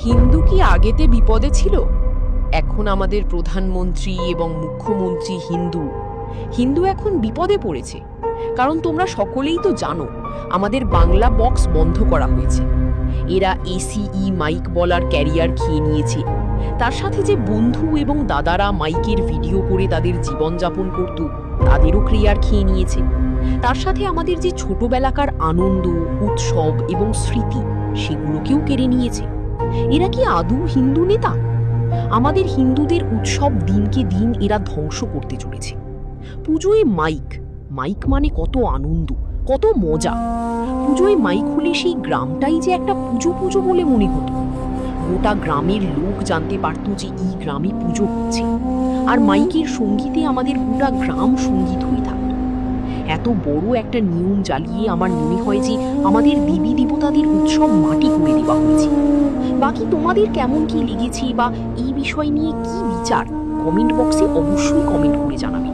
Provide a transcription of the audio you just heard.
হিন্দু কি আগেতে বিপদে ছিল? এখন আমাদের প্রধানমন্ত্রী এবং মুখ্যমন্ত্রী হিন্দু। হিন্দু এখন বিপদে পড়েছে, কারণ তোমরা সকলেই তো জানো আমাদের বাংলা বক্স বন্ধ করা হয়েছে। এরা এসিই মাইক বলার ক্যারিয়ার খেয়ে নিয়েছে। তার সাথে যে বন্ধু এবং দাদারা মাইকের ভিডিও করে তাদের জীবনযাপন করত, তাদেরও ক্যারিয়ার খেয়ে নিয়েছে। তার সাথে আমাদের যে ছোটবেলাকার আনন্দ, উৎসব এবং স্মৃতি, সেগুলোকেও কেড়ে নিয়েছে। এরা কি আদৌ হিন্দু নেতা? আমাদের হিন্দুদের উৎসব দিনকে দিন এরা ধ্বংস করতে চলেছে। পুজোয় মাইক, মাইক মানে কত আনন্দ, কত মজা। পুজোয় মাইক হলে সেই গ্রামটাই যে একটা পুজো পুজো বলে মনে হতো। গোটা গ্রামের লোক জানতে পারতো যে এই গ্রামে পুজো হচ্ছে, আর মাইকের সঙ্গীতে আমাদের গোটা গ্রাম সঙ্গীত হয়ে থাকতো। এত বড় একটা নিয়ম জ্বালিয়ে আমার মনে হয় যে আমাদের দেবী দেবতাদের উৎসব মাটি করে দেওয়া হয়েছে। বাকি তোমাদের কেমন কি লেগেছে বা এই বিষয় নিয়ে কি বিচার, কমেন্ট বক্সে অবশ্যই কমেন্ট করে জানাবে।